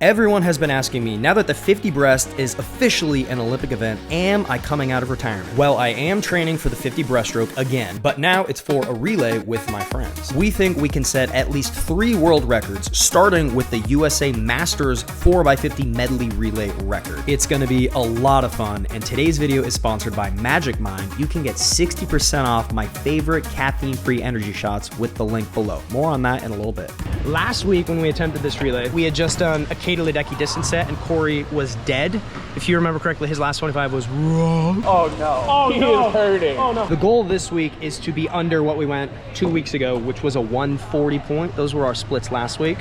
Everyone has been asking me, now that the 50 breast is officially an Olympic event, am I coming out of retirement? Well, I am training for the 50 breaststroke again, but now it's for a relay with my friends. We think we can set at least 3 world records, starting with the USA Masters 4x50 medley relay record. It's gonna be a lot of fun, and today's video is sponsored by Magic Mind. You can get 60% off my favorite caffeine-free energy shots with the link below. More on that in a little bit. Last week when we attempted this relay, we had just done a Cody distance set, and Corey was dead. If you remember correctly, his last 25 was wrong. Oh no. Oh he no. is hurting. Oh no. The goal this week is to be under what we went 2 weeks ago, which was a 140 point. Those were our splits last week.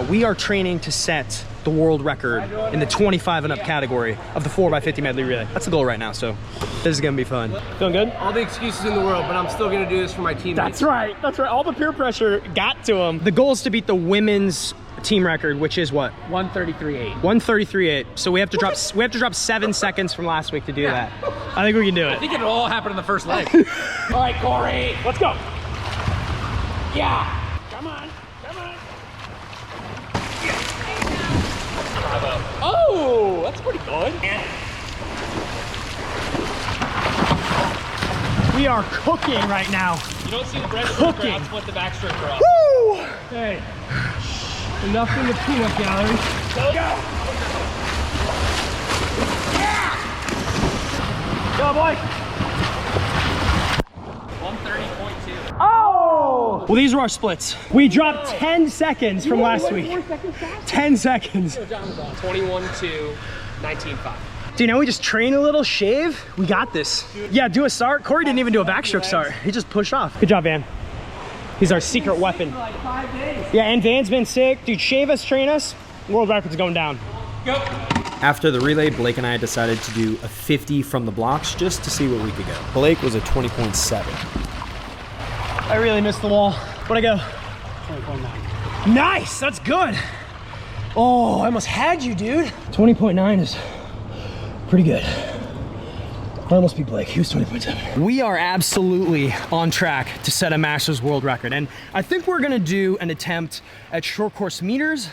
We are training to set the world record in the 25 and up category of the 4x50 medley relay. That's the goal right now, so this is gonna be fun. Feeling good? All the excuses in the world, but I'm still gonna do this for my teammates. That's right, that's right. All the peer pressure got to him. The goal is to beat the women's team record, which is what? 133.8. 133.8. So we have to drop 7 seconds from last week to do that. I think we can do it. I think it'll all happen in the first leg. All right, Corey, let's go. Yeah. Come on, come on. Oh, that's pretty good. We are cooking right now. You don't see the breaststroke crowd split the backstroke crowd. Woo! Hey, enough in the peanut gallery. Go! Yeah! Go, boy! 130.2. Oh! Well, these were our splits. We dropped 10 seconds from last week. 10 seconds. 21 to 19.5. Dude, now we just train a little, shave. We got this. Yeah, do a start. Corey didn't even do a backstroke start. He just pushed off. Good job, Van. He's our secret weapon. Like 5 days. Yeah, and Van's been sick. Dude, shave us, train us. World record's going down. Go. After the relay, Blake and I decided to do a 50 from the blocks just to see where we could go. Blake was a 20.7. I really missed the wall. What'd I go? 20.9. Nice, that's good. Oh, I almost had you, dude. 20.9 is pretty good. I almost beat Blake, he was 20.7. We are absolutely on track to set a Masters world record. And I think we're gonna do an attempt at short course meters,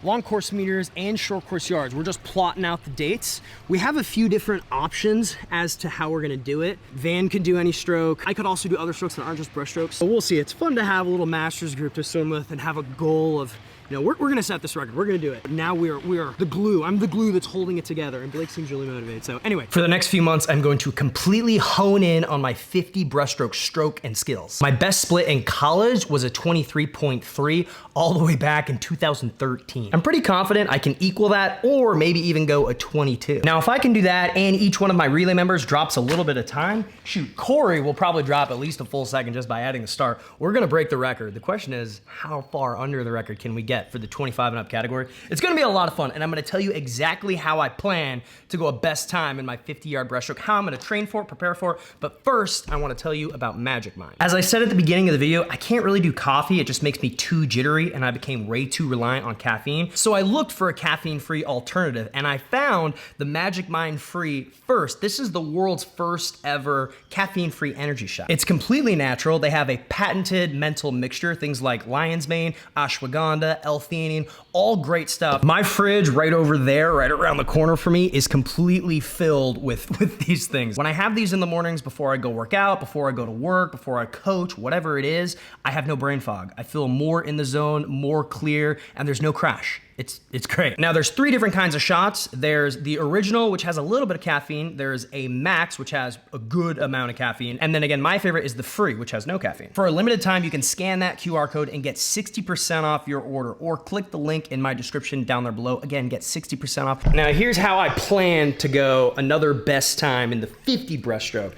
long course meters, and short course yards. We're just plotting out the dates. We have a few different options as to how we're gonna do it. Van could do any stroke. I could also do other strokes that aren't just brush strokes. So we'll see. It's fun to have a little Masters group to swim with and have a goal of, you know, we're gonna set this record. We're gonna do it. Now we are the glue. I'm the glue that's holding it together, and Blake seems really motivated. So anyway, for the next few months, I'm going to completely hone in on my 50 breaststroke stroke and skills. My best split in college was a 23.3 all the way back in 2013. I'm pretty confident I can equal that or maybe even go a 22. Now, if I can do that and each one of my relay members drops a little bit of time, shoot, Corey will probably drop at least a full second just by adding the start. We're gonna break the record. The question is, how far under the record can we get for the 25 and up category? It's gonna be a lot of fun, and I'm gonna tell you exactly how I plan to go a best time in my 50-yard breaststroke, how I'm gonna train for it, prepare for it, but first, I wanna tell you about Magic Mind. As I said at the beginning of the video, I can't really do coffee, it just makes me too jittery, and I became way too reliant on caffeine, so I looked for a caffeine-free alternative, and I found the Magic Mind Free First. This is the world's first ever caffeine-free energy shot. It's completely natural. They have a patented mental mixture, things like lion's mane, ashwagandha, L-theanine, all great stuff. My fridge right over there, right around the corner for me, is completely filled with these things. When I have these in the mornings before I go work out, before I go to work, before I coach, whatever it is, I have no brain fog. I feel more in the zone, more clear, and there's no crash. It's great. Now there's 3 different kinds of shots. There's the original, which has a little bit of caffeine. There's a max, which has a good amount of caffeine. And then again, my favorite is the free, which has no caffeine. For a limited time, you can scan that QR code and get 60% off your order, or click the link in my description down there below. Again, get 60% off. Now here's how I plan to go another best time in the 50 breaststroke.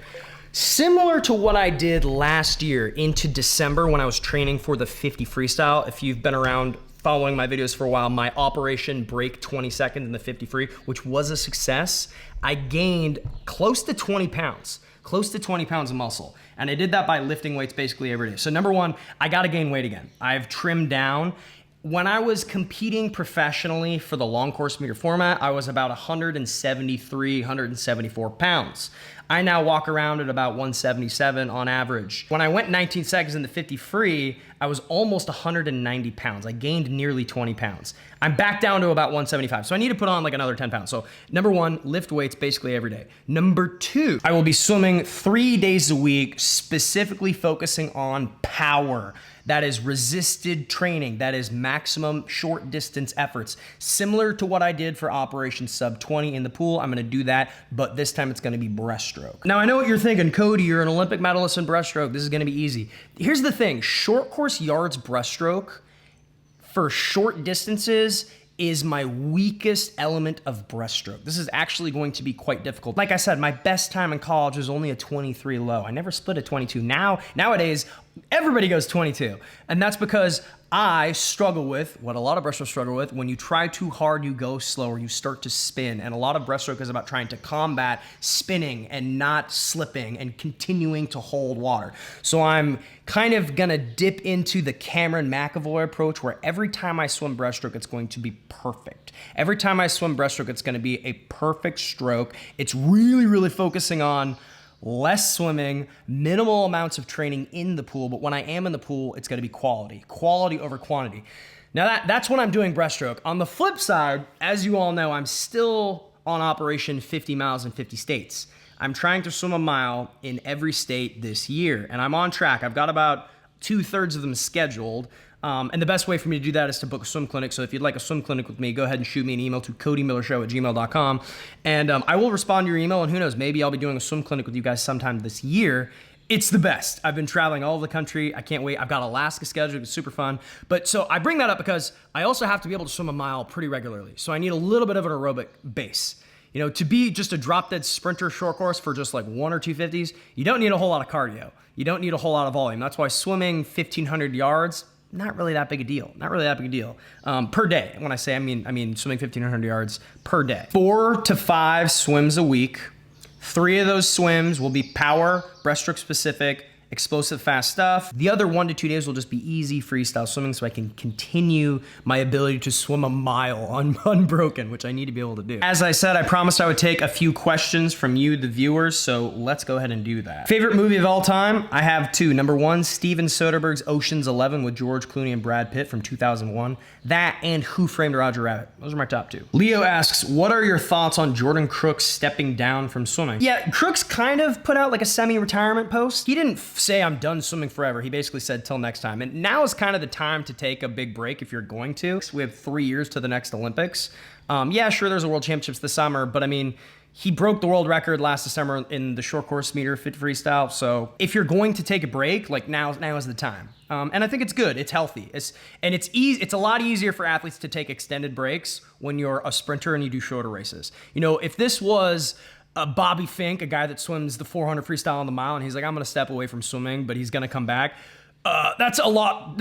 Similar to what I did last year into December when I was training for the 50 freestyle. If you've been around following my videos for a while, my Operation Break 22nd in the 50 free, which was a success, I gained close to 20 pounds of muscle. And I did that by lifting weights basically every day. So number one, I gotta gain weight again. I've trimmed down When I was competing professionally for the long course meter format, I was about 173, 174 pounds. I now walk around at about 177 on average. When I went 19 seconds in the 50 free, I was almost 190 pounds. I gained nearly 20 pounds. I'm back down to about 175. So I need to put on like another 10 pounds. So number one, lift weights basically every day. Number two, I will be swimming 3 days a week, specifically focusing on power. That is resisted training. That is maximum short distance efforts. Similar to what I did for Operation Sub 20 in the pool, I'm gonna do that, but this time it's gonna be breaststroke. Now I know what you're thinking, Cody, you're an Olympic medalist in breaststroke. This is gonna be easy. Here's the thing, short course yards breaststroke for short distances is my weakest element of breaststroke. This is actually going to be quite difficult. Like I said, my best time in college was only a 23 low. I never split a 22. Nowadays, everybody goes 22. And that's because I struggle with what a lot of breaststrokes struggle with. When you try too hard, you go slower, you start to spin. And a lot of breaststroke is about trying to combat spinning and not slipping and continuing to hold water. So I'm kind of gonna dip into the Cameron McAvoy approach where every time I swim breaststroke, it's going to be perfect. Every time I swim breaststroke, it's gonna be a perfect stroke. It's really, really focusing on less swimming, minimal amounts of training in the pool, but when I am in the pool, it's gonna be quality over quantity. Now that's when I'm doing breaststroke. On the flip side, as you all know, I'm still on Operation 50 miles in 50 states. I'm trying to swim a mile in every state this year, and I'm on track. I've got about 2/3 of them scheduled. And the best way for me to do that is to book a swim clinic. So if you'd like a swim clinic with me, go ahead and shoot me an email to CodyMillerShow@gmail.com. And I will respond to your email, and who knows, maybe I'll be doing a swim clinic with you guys sometime this year. It's the best. I've been traveling all over the country. I can't wait. I've got Alaska scheduled. It's super fun. But so I bring that up because I also have to be able to swim a mile pretty regularly. So I need a little bit of an aerobic base. You know, to be just a drop dead sprinter short course for just like 1 or 2 50s, you don't need a whole lot of cardio. You don't need a whole lot of volume. That's why swimming 1,500 yards, not really that big a deal. Not really that big a deal. Per day. When I say I mean swimming 1,500 yards per day. 4 to 5 swims a week. 3 of those swims will be power, breaststroke specific, explosive fast stuff. The other 1 to 2 days will just be easy freestyle swimming so I can continue my ability to swim a mile unbroken, which I need to be able to do. As I said, I promised I would take a few questions from you, the viewers, so let's go ahead and do that. Favorite movie of all time? I have 2. Number 1, Steven Soderbergh's Ocean's 11 with George Clooney and Brad Pitt from 2001. That and Who Framed Roger Rabbit. Those are my top 2. Leo asks, what are your thoughts on Jordan Crooks stepping down from swimming? Yeah, Crooks kind of put out like a semi-retirement post. He didn't say I'm done swimming forever. He basically said till next time. And now is kind of the time to take a big break if you're going to. We have 3 years to the next Olympics. Yeah, sure, there's a World Championships this summer, but I mean, he broke the world record last December in the short course meter fit freestyle. So if you're going to take a break, like now is the time. And I think it's good. It's healthy. It's easy. It's a lot easier for athletes to take extended breaks when you're a sprinter and you do shorter races. You know, if this was Bobby Fink, a guy that swims the 400 freestyle on the mile, and he's like, I'm going to step away from swimming, but he's going to come back. That's a lot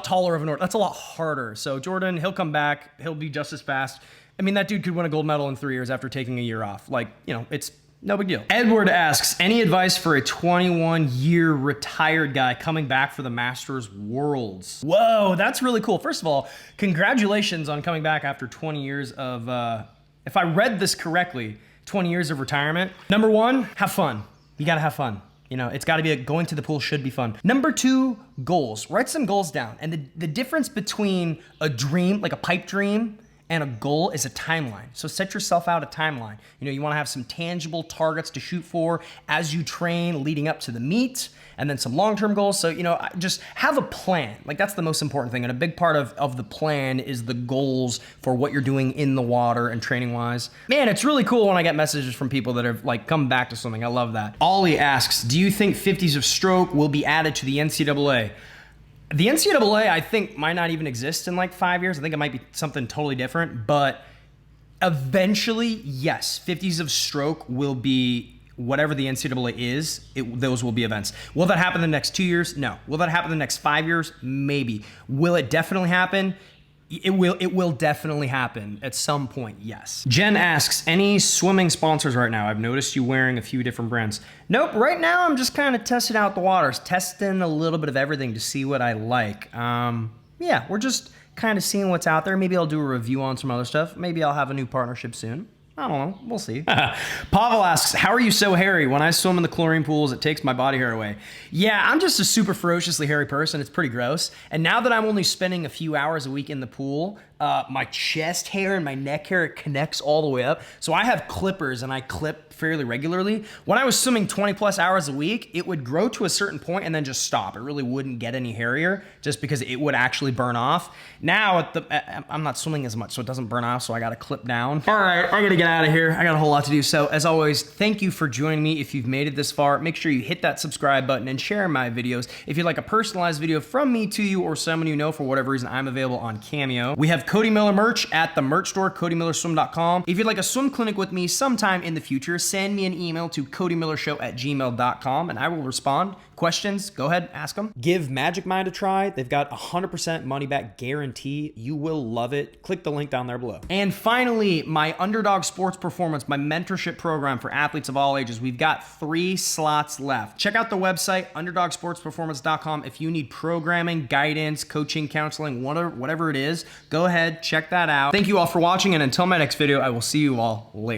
taller of an order. That's a lot harder. So Jordan, he'll come back. He'll be just as fast. I mean, that dude could win a gold medal in 3 years after taking a year off. Like, you know, it's no big deal. Edward asks, any advice for a 21-year retired guy coming back for the Masters Worlds? Whoa, that's really cool. First of all, congratulations on coming back after 20 years of, if I read this correctly, 20 years of retirement. Number 1, have fun. You gotta have fun. You know, it's gotta be going to the pool should be fun. Number 2, goals. Write some goals down. And the difference between a dream, like a pipe dream, and a goal is a timeline. So set yourself out a timeline. You know, you wanna have some tangible targets to shoot for as you train leading up to the meet, and then some long-term goals. So, you know, just have a plan. Like, that's the most important thing. And a big part of the plan is the goals for what you're doing in the water and training-wise. Man, it's really cool when I get messages from people that have like come back to swimming. I love that. Ollie asks, do you think 50s of stroke will be added to the NCAA? The NCAA, I think, might not even exist in like 5 years. I think it might be something totally different, but eventually, yes, 50s of stroke will be whatever the NCAA is, those will be events. Will that happen in the next 2 years? No. Will that happen in the next 5 years? Maybe. Will it definitely happen? It will definitely happen at some point, yes. Jen asks, any swimming sponsors right now? I've noticed you wearing a few different brands. Nope, right now I'm just kind of testing out the waters, testing a little bit of everything to see what I like. Yeah, we're just kind of seeing what's out there. Maybe I'll do a review on some other stuff. Maybe I'll have a new partnership soon. I don't know. We'll see. Pavel asks, how are you so hairy? When I swim in the chlorine pools, it takes my body hair away. Yeah, I'm just a super ferociously hairy person. It's pretty gross. And now that I'm only spending a few hours a week in the pool, my chest hair and my neck hair, it connects all the way up. So I have clippers and I clip fairly regularly. When I was swimming 20 plus hours a week, it would grow to a certain point and then just stop. It really wouldn't get any hairier just because it would actually burn off. Now I'm not swimming as much, so it doesn't burn off, so I got to clip down. All right, I got to get out of here. I got a whole lot to do. So as always, thank you for joining me. If you've made it this far, make sure you hit that subscribe button and share my videos. If you'd like a personalized video from me to you or someone you know, for whatever reason, I'm available on Cameo. We have Cody Miller merch at the merch store, CodyMillerSwim.com. If you'd like a swim clinic with me sometime in the future, send me an email to CodyMillerShow@gmail.com and I will respond. Questions, go ahead, ask them. Give Magic Mind a try. They've got 100% money back guarantee. You will love it. Click the link down there below. And finally, my Underdog Sports Performance, my mentorship program for athletes of all ages. We've got 3 slots left. Check out the website, UnderdogSportsPerformance.com. If you need programming, guidance, coaching, counseling, whatever it is, go ahead, check that out. Thank you all for watching, and until my next video, I will see you all later.